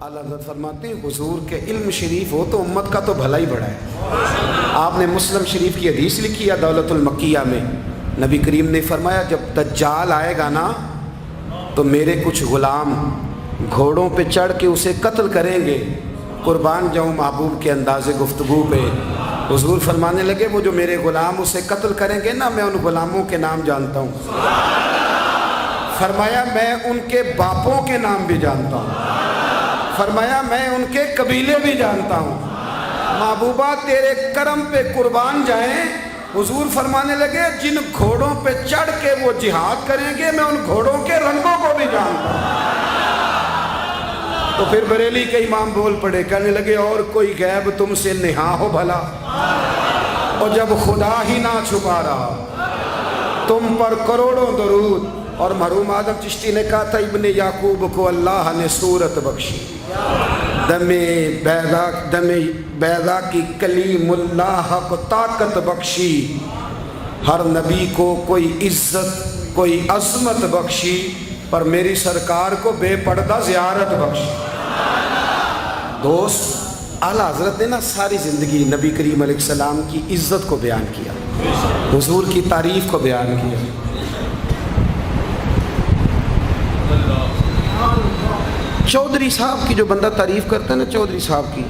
اعلیٰ حضرت فرماتے ہیں حضور کے علم شریف ہو تو امت کا تو بھلا ہی بڑا ہے۔ آپ نے مسلم شریف کی حدیث لکھی ہے دولت المکیہ میں، نبی کریم نے فرمایا جب دجال آئے گا نا تو میرے کچھ غلام گھوڑوں پہ چڑھ کے اسے قتل کریں گے، قربان جاؤں محبوب کے انداز گفتگو پہ۔ حضور فرمانے لگے وہ جو میرے غلام اسے قتل کریں گے نا، میں ان غلاموں کے نام جانتا ہوں۔ فرمایا میں ان کے باپوں کے نام بھی جانتا ہوں، فرمایا میں ان کے قبیلے بھی جانتا ہوں۔ محبوبہ تیرے کرم پہ قربان جائیں۔ حضور فرمانے لگے جن گھوڑوں پہ چڑھ کے وہ جہاد کریں گے میں ان گھوڑوں کے رنگوں کو بھی جانتا ہوں۔ تو پھر بریلی کے امام بول پڑے، کہنے لگے اور کوئی غیب تم سے نہا ہو بھلا، اور جب خدا ہی نہ چھپا رہا تم پر کروڑوں درود۔ اور مرحوم آدم چشتی نے کہا تھا ابن یعقوب کو اللہ نے صورت بخشی، دم بیضا کی کلیم اللہ کو طاقت بخشی، ہر نبی کو کوئی عزت کوئی عظمت بخشی، پر میری سرکار کو بے پردہ زیارت بخشی۔ دوست اعلیٰ حضرت نے نا ساری زندگی نبی کریم علیہ السلام کی عزت کو بیان کیا، حضور کی تعریف کو بیان کیا۔ چودھری صاحب کی جو بندہ تعریف کرتا ہے نا، چودھری صاحب کی،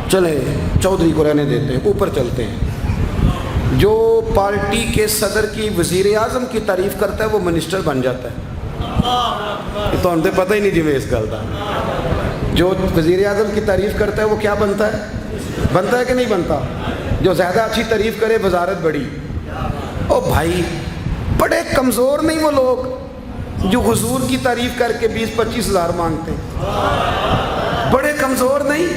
چلیں چودھری کو رہنے دیتے ہیں، اوپر چلتے ہیں۔ جو پارٹی کے صدر کی وزیر اعظم کی تعریف کرتا ہے وہ منسٹر بن جاتا ہے۔ تو ہم تو پتہ ہی نہیں جی میں اس گل کا۔ جو وزیر اعظم کی تعریف کرتا ہے وہ کیا بنتا ہے کہ نہیں بنتا؟ جو زیادہ اچھی تعریف کرے وزارت بڑی۔ او بھائی بڑے کمزور نہیں وہ لوگ جو حضور کی تعریف کر کے 20-25 ہزار مانگتے ہیں، بڑے کمزور نہیں۔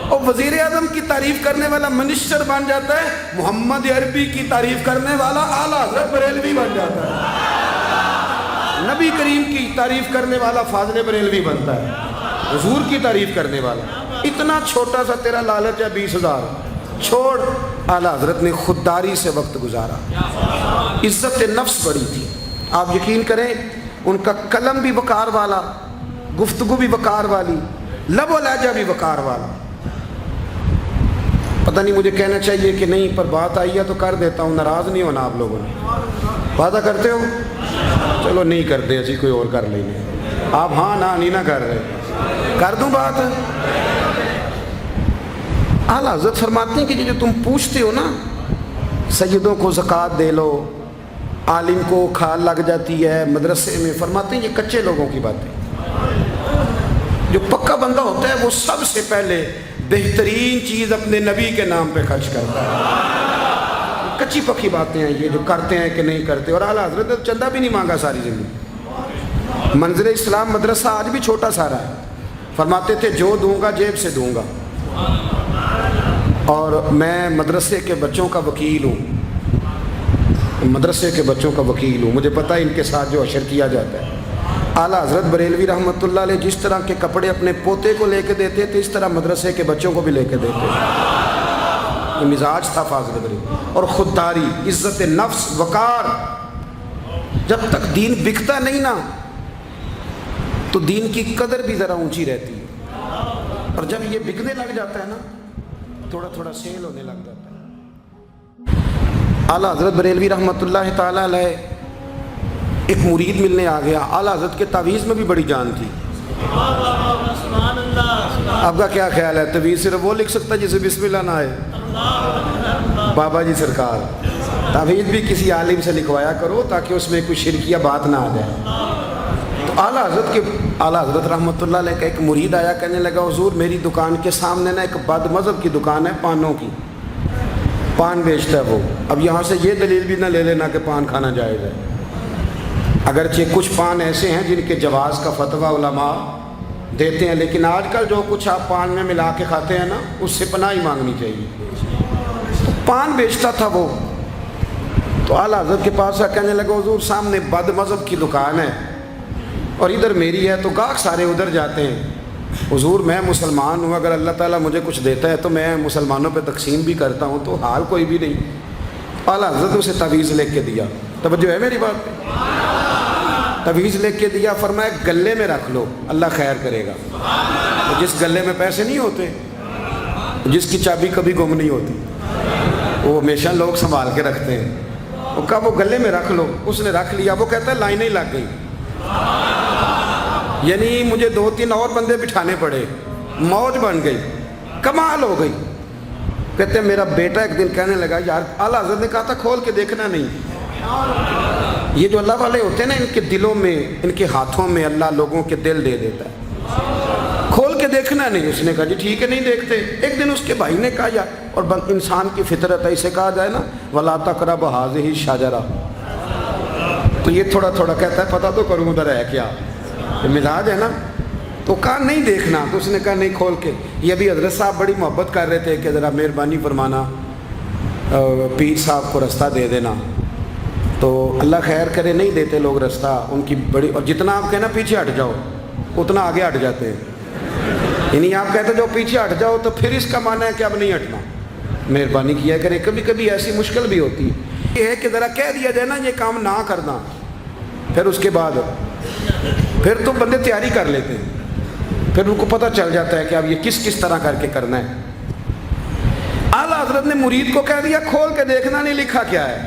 اور وزیر اعظم کی تعریف کرنے والا منسٹر بن جاتا ہے، محمد عربی کی تعریف کرنے والا اعلیٰ حضرت بریلوی بن جاتا ہے، نبی کریم کی تعریف کرنے والا فاضل بریلوی بنتا ہے، حضور کی تعریف کرنے والا۔ اتنا چھوٹا سا تیرا لالچ ہے 20,000 چھوڑ۔ اعلیٰ حضرت نے خودداری سے وقت گزارا، عزت نفس بڑی تھی۔ آپ یقین کریں ان کا قلم بھی وقار والا، گفتگو بھی وقار والی، لب و لہجہ بھی وقار والا۔ پتہ نہیں مجھے کہنا چاہیے کہ نہیں، پر بات آئی ہے تو کر دیتا ہوں، ناراض نہیں ہونا آپ لوگوں نے۔ وعدہ کرتے ہو؟ چلو نہیں کرتے، اسی کوئی اور کر لیں گے۔ آپ ہاں نہیں نہ کر رہے، کر دوں بات۔ اعلیٰ حضرت فرماتے ہیں کہ جو تم پوچھتے ہو نا، سیدوں کو زکوٰۃ دے لو، عالم کو کھال لگ جاتی ہے مدرسے میں، فرماتے ہیں یہ کچے لوگوں کی باتیں۔ جو پکا بندہ ہوتا ہے وہ سب سے پہلے بہترین چیز اپنے نبی کے نام پہ خرچ کرتا ہے۔ کچی پکی باتیں ہیں یہ جو کرتے ہیں کہ نہیں کرتے۔ اور اعلیٰ حضرت نے چندہ بھی نہیں مانگا ساری زندگی۔ منظر اسلام مدرسہ آج بھی چھوٹا سارا ہے، فرماتے تھے جو دوں گا جیب سے دوں گا، اور میں مدرسے کے بچوں کا وکیل ہوں، مدرسے کے بچوں کا وکیل ہوں، مجھے پتہ ہے ان کے ساتھ جو اشر کیا جاتا ہے۔ اعلیٰ حضرت بریلوی رحمۃ اللہ علیہ جس طرح کے کپڑے اپنے پوتے کو لے کے دیتے تھے، اس طرح مدرسے کے بچوں کو بھی لے کے دیتے تھے۔ یہ مزاج تھا فاضل بریلوی۔ اور خودداری، عزت نفس، وقار۔ جب تک دین بکتا نہیں نا تو دین کی قدر بھی ذرا اونچی رہتی ہے، اور جب یہ بکنے لگ جاتا ہے نا تھوڑا تھوڑا سیل ہونے لگ جاتا ہے۔ اعلیٰ حضرت بریلوی رحمۃ اللہ تعالیٰ علیہ ایک مرید ملنے آ گیا۔ اعلیٰ حضرت کے تعویذ میں بھی بڑی جان تھی۔ آپ کا کیا خیال ہے، تعویذ صرف وہ لکھ سکتا ہے جسے بسم اللہ نہ آئے؟ بابا جی سرکار تعویذ بھی کسی عالم سے لکھوایا کرو تاکہ اس میں کوئی شرکیہ بات نہ آ جائے۔ تو اعلیٰ حضرت رحمۃ اللہ علیہ کا ایک مرید آیا، کہنے لگا حضور میری دکان کے سامنے نا ایک بد مذہب کی دکان ہے، پانوں کی، پان بیچتا ہے وہ۔ اب یہاں سے یہ دلیل بھی نہ لے لینا کہ پان کھانا جائز ہے، اگرچہ کچھ پان ایسے ہیں جن کے جواز کا فتویٰ علماء دیتے ہیں، لیکن آج کل جو کچھ آپ پان میں ملا کے کھاتے ہیں نا اس سے پناہ ہی مانگنی چاہیے۔ تو پان بیچتا تھا وہ۔ تو اعلیٰ حضرت کے پاس کہنے لگا حضور سامنے بد مذہب کی دکان ہے اور ادھر میری ہے، تو گاہک سارے ادھر جاتے ہیں، حضور میں مسلمان ہوں، اگر اللہ تعالیٰ مجھے کچھ دیتا ہے تو میں مسلمانوں پہ تقسیم بھی کرتا ہوں، تو حال کوئی بھی نہیں۔ اعلیٰ حضرت اسے تعویذ لکھ کے دیا، توجہ ہے میری بات پہ؟ تعویذ لکھ کے دیا، فرمایا گلے میں رکھ لو اللہ خیر کرے گا۔ جس گلے میں پیسے نہیں ہوتے، جس کی چابی کبھی گم نہیں ہوتی، وہ ہمیشہ لوگ سنبھال کے رکھتے ہیں، وہ کہا وہ گلے میں رکھ لو، اس نے رکھ لیا، وہ کہتا ہے لائنیں لگ گئی، یعنی مجھے 2-3 اور بندے بٹھانے پڑے، موج بن گئی، کمال ہو گئی۔ کہتے ہیں میرا بیٹا ایک دن کہنے لگا یار اعلیٰ حضرت نے کہا تھا کھول کے دیکھنا نہیں۔ یہ جو اللہ والے ہوتے ہیں نا، ان کے دلوں میں، ان کے ہاتھوں میں اللہ لوگوں کے دل دے دیتا ہے، کھول کے دیکھنا نہیں۔ اس نے کہا جی ٹھیک ہے نہیں دیکھتے۔ ایک دن اس کے بھائی نے کہا یار، اور انسان کی فطرت ہے، اسے کہا جائے نا وَلَا تَقْرَبُوا هَٰذِهِ الشَّجَرَةَ، تو یہ تھوڑا تھوڑا کہتا ہے پتہ تو کروں ادھر ہے کیا، یہ مزاج ہے نا، تو کہا نہیں دیکھنا، تو اس نے کہا نہیں کھول کے۔ یہ بھی حضرت صاحب بڑی محبت کر رہے تھے کہ ذرا مہربانی فرمانا پیر صاحب کو رستہ دے دینا، تو اللہ خیر کرے نہیں دیتے لوگ رستہ، ان کی بڑی، اور جتنا آپ کہنا پیچھے ہٹ جاؤ اتنا آگے ہٹ جاتے ہیں، یعنی آپ کہتے جو پیچھے ہٹ جاؤ تو پھر اس کا معنی ہے کہ اب نہیں ہٹنا۔ مہربانی کیا کرے، کبھی کبھی ایسی مشکل بھی ہوتی ہے، یہ ہے کہ ذرا کہہ دیا جائے نا یہ کام نہ کرنا، پھر اس کے بعد پھر تو بندے تیاری کر لیتے ہیں، پھر ان کو پتہ چل جاتا ہے کہ اب یہ کس کس طرح کر کے کرنا ہے۔ اعلیٰ حضرت نے مرید کو کہہ دیا کھول کے دیکھنا نہیں، لکھا کیا ہے؟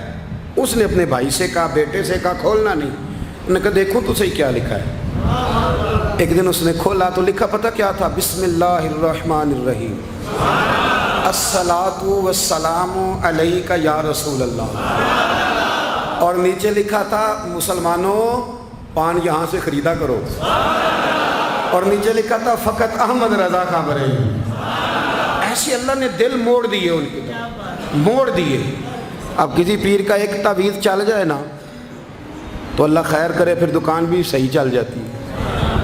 اس نے اپنے بھائی سے کہا، بیٹے سے کہا کھولنا نہیں۔ انہوں نے کہا دیکھو تو صحیح کیا لکھا ہے۔ ایک دن اس نے کھولا تو لکھا پتہ کیا تھا؟ بسم اللہ الرحمن الرحیم، الصلاۃ والسلام علیک یا رسول اللہ، اور نیچے لکھا تھا مسلمانوں پان یہاں سے خریدا کرو، اور نیچے لکھا تھا فقط احمد رضا کا بریلوی۔ ایسے اللہ نے دل موڑ دیے، ان کے دل موڑ دیے۔ اب کسی پیر کا ایک تعویذ چل جائے نا تو اللہ خیر کرے پھر دکان بھی صحیح چل جاتی ہے،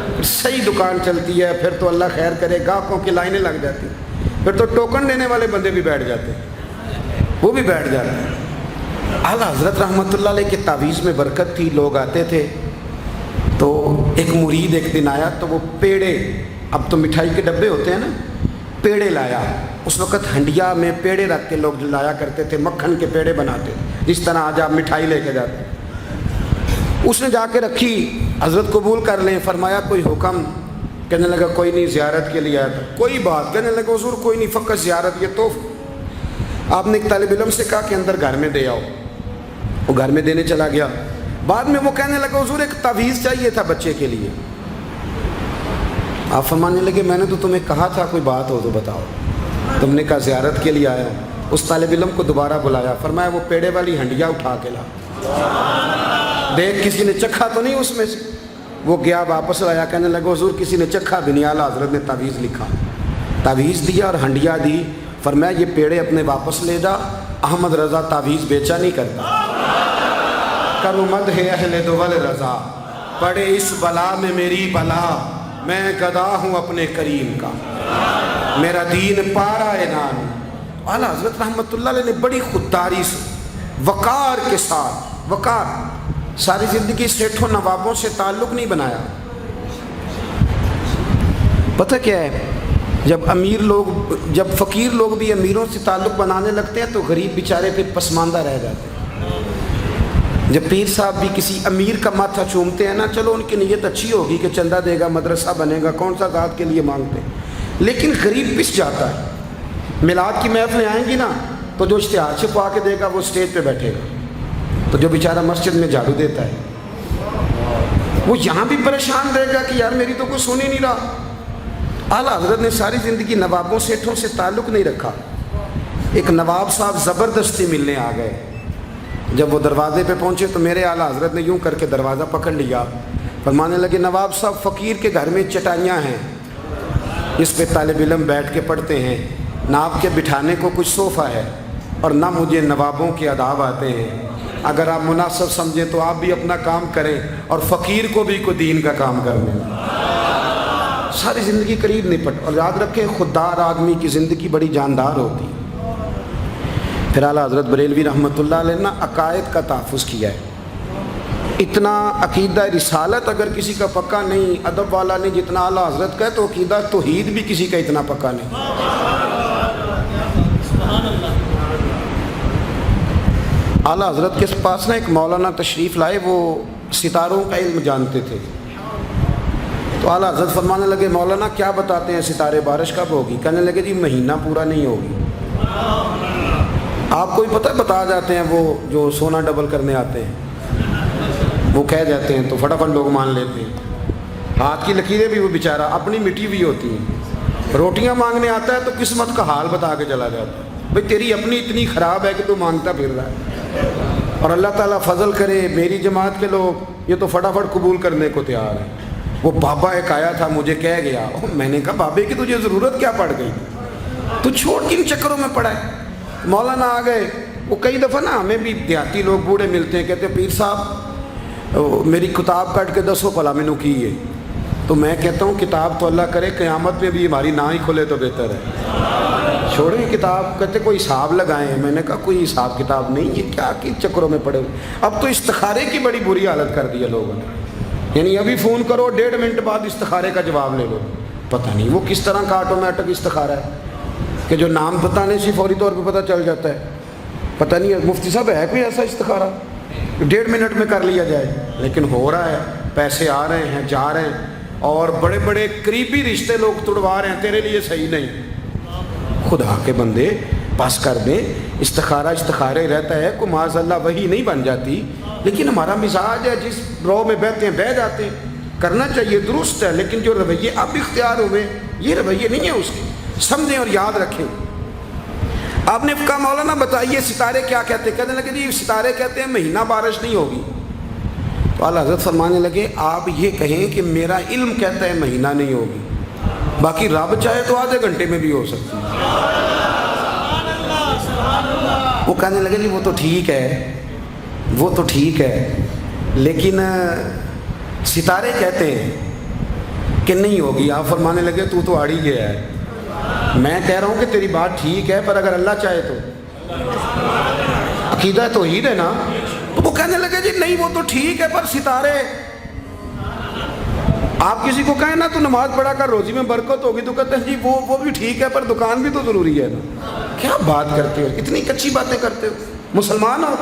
پھر صحیح دکان چلتی ہے، پھر تو اللہ خیر کرے گاہکوں کی لائنیں لگ جاتی ہیں، پھر تو ٹوکن دینے والے بندے بھی بیٹھ جاتے ہیں، وہ بھی بیٹھ جاتے ہیں۔ اعلیٰ حضرت رحمۃ اللہ علیہ کے تعویذ میں برکت تھی، لوگ آتے تھے تو ایک مرید ایک دن آیا تو وہ پیڑے، اب تو مٹھائی کے ڈبے ہوتے ہیں نا، پیڑے لایا۔ اس وقت ہنڈیا میں پیڑے رکھ کے لوگ لایا کرتے تھے، مکھن کے پیڑے بناتے تھے، جس طرح آج آپ مٹھائی لے کے جاتے ہیں۔ اس نے جا کے رکھی، حضرت قبول کر لیں، فرمایا کوئی حکم؟ کہنے لگا کوئی نہیں، زیارت کے لیے آیا تھا۔ کوئی بات؟ کہنے لگا حضور کوئی نہیں، فقط زیارت، یہ تو آپ نے ایک طالب علم سے کہا کہ اندر گھر میں دے آؤ، وہ گھر میں دینے چلا گیا۔ بعد میں وہ کہنے لگا حضور ایک تعویذ چاہیے تھا بچے کے لیے۔ آپ فرمانے لگے میں نے تو تمہیں کہا تھا کوئی بات ہو تو بتاؤ، تم نے کہا زیارت کے لیے آیا ہوں۔ اس طالب علم کو دوبارہ بلایا، فرمایا وہ پیڑے والی ہنڈیا اٹھا کے لا، دیکھ کسی نے چکھا تو نہیں اس میں سے۔ وہ گیا واپس لایا، کہنے لگا حضور کسی نے چکھا بھی نہیں، اعلیٰ حضرت نے تعویذ لکھا، تعویذ دیا اور ہنڈیا دی، فرمایا یہ پیڑے اپنے واپس لے جا، احمد رضا تعویذ بیچا نہیں کرتا۔ کرو مدح اہل دول رضا، پڑے اس بلا میں میری بلا، میں گدا ہوں اپنے کریم کا، میرا دین پارا انعام۔ اعلیٰ حضرت رحمۃ اللہ علیہ نے بڑی خودداری سے، وقار کے ساتھ، وقار، ساری زندگی سیٹھوں نوابوں سے تعلق نہیں بنایا۔ پتہ کیا ہے، جب امیر لوگ، جب فقیر لوگ بھی امیروں سے تعلق بنانے لگتے ہیں تو غریب بیچارے پھر پسماندہ رہ جاتے ہیں۔ جب پیر صاحب بھی کسی امیر کا ماتھا چومتے ہیں نا، چلو ان کی نیت اچھی ہوگی کہ چندہ دے گا، مدرسہ بنے گا، کون سا ذات کے لیے مانگتے ہیں، لیکن غریب پس جاتا ہے۔ میلاد کی محفلیں آئیں گی نا تو جو اشتہار چھپوا کے دے گا وہ اسٹیج پہ بیٹھے گا، تو جو بیچارہ مسجد میں جھاڑو دیتا ہے وہ یہاں بھی پریشان رہے گا کہ یار میری تو کوئی سن ہی نہیں رہا۔ اعلیٰ حضرت نے ساری زندگی نوابوں سیٹھوں سے تعلق نہیں رکھا۔ ایک نواب صاحب زبردستی ملنے آ گئے، جب وہ دروازے پہ پہنچے تو میرے اعلیٰ حضرت نے یوں کر کے دروازہ پکڑ لیا، فرمانے لگے نواب صاحب فقیر کے گھر میں چٹائیاں ہیں، اس پہ طالب علم بیٹھ کے پڑھتے ہیں، نہ آپ کے بٹھانے کو کچھ صوفہ ہے اور نہ مجھے نوابوں کے آداب آتے ہیں، اگر آپ مناسب سمجھیں تو آپ بھی اپنا کام کریں اور فقیر کو بھی کوئی دین کا کام کرنے۔ ساری زندگی قریب نہیں پڑ، اور یاد رکھیں خوددار آدمی کی زندگی بڑی جاندار ہوتی۔ پھر اعلیٰ حضرت بریلوی رحمۃ اللہ علیہ نے عقائد کا تحفظ کیا ہے۔ اتنا عقیدہ رسالت اگر کسی کا پکا نہیں، ادب والا نہیں جتنا اعلیٰ حضرت کا ہے، تو عقیدہ توحید بھی کسی کا اتنا پکا نہیں۔ اعلیٰ حضرت کے پاس نا ایک مولانا تشریف لائے، وہ ستاروں کا علم جانتے تھے، تو اعلیٰ حضرت فرمانے لگے مولانا کیا بتاتے ہیں ستارے بارش کب ہوگی؟ کہنے لگے جی مہینہ پورا نہیں ہوگی۔ آپ کو ہی پتہ ہے بتا جاتے ہیں وہ جو سونا ڈبل کرنے آتے ہیں وہ کہہ جاتے ہیں تو فٹافٹ لوگ مان لیتے ہیں۔ ہاتھ کی لکیریں بھی وہ بیچارہ اپنی مٹی بھی ہوتی ہیں، روٹیاں مانگنے آتا ہے تو قسمت کا حال بتا کے چلا جاتا ہے، بھئی تیری اپنی اتنی خراب ہے کہ تو مانگتا پھر رہا ہے، اور اللہ تعالیٰ فضل کرے میری جماعت کے لوگ یہ تو فٹافٹ قبول کرنے کو تیار ہیں۔ وہ بابا ایک آیا تھا مجھے کہہ گیا، میں نے کہا بابے کی تجھے ضرورت کیا پڑ گئی، تو چھوڑ کن چکروں میں پڑا ہے؟ مولانا آ گئے، وہ کئی دفعہ نا ہمیں بھی دیہاتی لوگ بوڑھے ملتے ہیں، کہتے ہیں پیر صاحب میری کتاب کٹ کے دسو پلا مینو کی ہے، تو میں کہتا ہوں کتاب تو اللہ کرے قیامت میں بھی ہماری نہ ہی کھلے تو بہتر ہے، چھوڑیں کتاب۔ کہتے کوئی حساب لگائیں، میں نے کہا کوئی حساب کتاب نہیں، یہ کیا کن چکروں میں پڑے ہوئے۔ اب تو استخارے کی بڑی بری حالت کر دی ہے لوگوں نے، یعنی ابھی فون کرو 1.5 منٹ بعد استخارے کا جواب لے لو، پتہ نہیں وہ کس طرح کا آٹومیٹک استخارہ ہے کہ جو نام بتانے سے فوری طور پہ پتہ چل جاتا ہے۔ پتہ نہیں مفتی صاحب ہے کوئی ایسا استخارہ 1.5 منٹ میں کر لیا جائے، لیکن ہو رہا ہے، پیسے آ رہے ہیں جا رہے ہیں، اور بڑے بڑے قریبی رشتے لوگ توڑوا رہے ہیں، تیرے لیے صحیح نہیں۔ خدا کے بندے پاس کر دیں، استخارے رہتا ہے، کوئی معاذ اللہ وہی نہیں بن جاتی، لیکن ہمارا مزاج ہے جس رو میں بہتے ہیں بہہ جاتے ہیں، کرنا چاہیے درست ہے، لیکن جو رویے اب اختیار ہوئے یہ رویے نہیں ہیں اس کے، سمجھیں اور یاد رکھیں۔ آپ نے کہا مولانا بتائیے ستارے کیا کہتے ہیں؟ کہنے لگے جی ستارے کہتے ہیں مہینہ بارش نہیں ہوگی۔ تو اعلیٰ حضرت فرمانے لگے آپ یہ کہیں کہ میرا علم کہتا ہے مہینہ نہیں ہوگی، باقی رب چاہے تو آدھے گھنٹے میں بھی ہو سکتی ہے۔ وہ کہنے لگے جی وہ تو ٹھیک ہے لیکن ستارے کہتے ہیں کہ نہیں ہوگی۔ آپ فرمانے لگے تو آڑ ہی گیا ہے، میں کہہ رہا ہوں کہ تیری بات ٹھیک ہے پر اگر اللہ چاہے تو، عقیدہ توحید ہے نا۔ تو وہ کہنے لگے جی نہیں وہ تو ٹھیک ہے پر ستارے، آپ کسی کو کہیں نا تو نماز پڑھا کر روزی میں برکت ہوگی تو کہتے ہیں جی وہ بھی ٹھیک ہے پر دکان بھی تو ضروری ہے نا۔ کیا بات کرتے ہو، اتنی کچی باتیں کرتے ہو، مسلمان ہو۔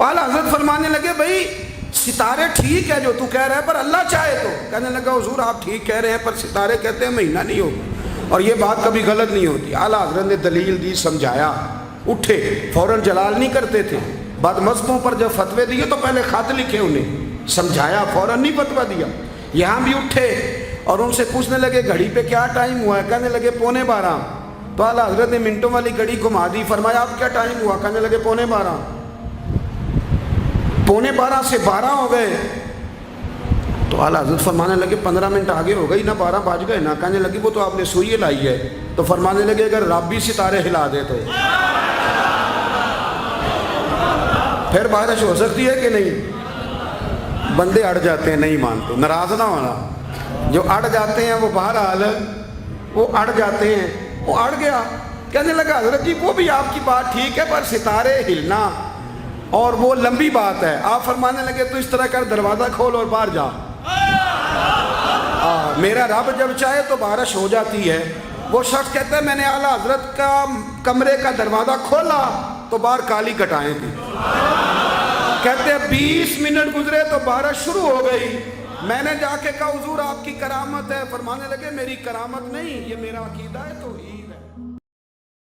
اعلیٰ حضرت فرمانے لگے بھائی ستارے ٹھیک ہے جو تو کہہ رہا ہے پر اللہ چاہے تو۔ کہنے لگا حضور آپ ٹھیک کہہ رہے ہیں پر ستارے کہتے ہیں مہینہ نہیں ہوگا، اور یہ بات کبھی غلط نہیں ہوتی۔ اعلیٰ حضرت نے دلیل دی، سمجھایا، اٹھے، فوراً جلال نہیں کرتے تھے، بعد مذہبوں پر جب فتوے دیے تو پہلے خط لکھے، انہیں سمجھایا، فوراً نہیں فتویٰ دیا۔ یہاں بھی اٹھے اور ان سے پوچھنے لگے گھڑی پہ کیا ٹائم ہوا ہے؟ کہنے لگے 11:15۔ تو اعلیٰ حضرت نے منٹوں والی گھڑی گھما دی، فرمایا اب کیا ٹائم ہوا؟ کہنے لگے 11:15۔ 11:15 سے 12 ہو گئے تو اعلیٰ حضرت فرمانے لگے 15 منٹ آگے ہو گئی نا، 12 بج گئے نا۔ کہنے لگے وہ تو آپ نے سوئی لائی ہے۔ تو فرمانے لگے اگر رب بھی ستارے ہلا دے تو پھر بارش ہو سکتی ہے کہ نہیں؟ بندے اڑ جاتے ہیں، نہیں مانتے، ناراض نہ ہونا، جو اڑ جاتے ہیں وہ بہرحال وہ اڑ جاتے ہیں، وہ اڑ گیا۔ کہنے لگا حضرت جی وہ بھی آپ کی بات ٹھیک ہے پر ستارے ہلنا اور وہ لمبی بات ہے۔ آپ فرمانے لگے تو اس طرح کر دروازہ کھول اور باہر جا، میرا رب جب چاہے تو بارش ہو جاتی ہے۔ وہ شخص کہتا ہے میں نے اعلیٰ حضرت کا کمرے کا دروازہ کھولا تو باہر کالی کٹائیں تھی، کہتے ہیں 20 منٹ گزرے تو بارش شروع ہو گئی۔ میں نے جا کے کہا حضور آپ کی کرامت ہے، فرمانے لگے میری کرامت نہیں، یہ میرا عقیدہ ہے توحید۔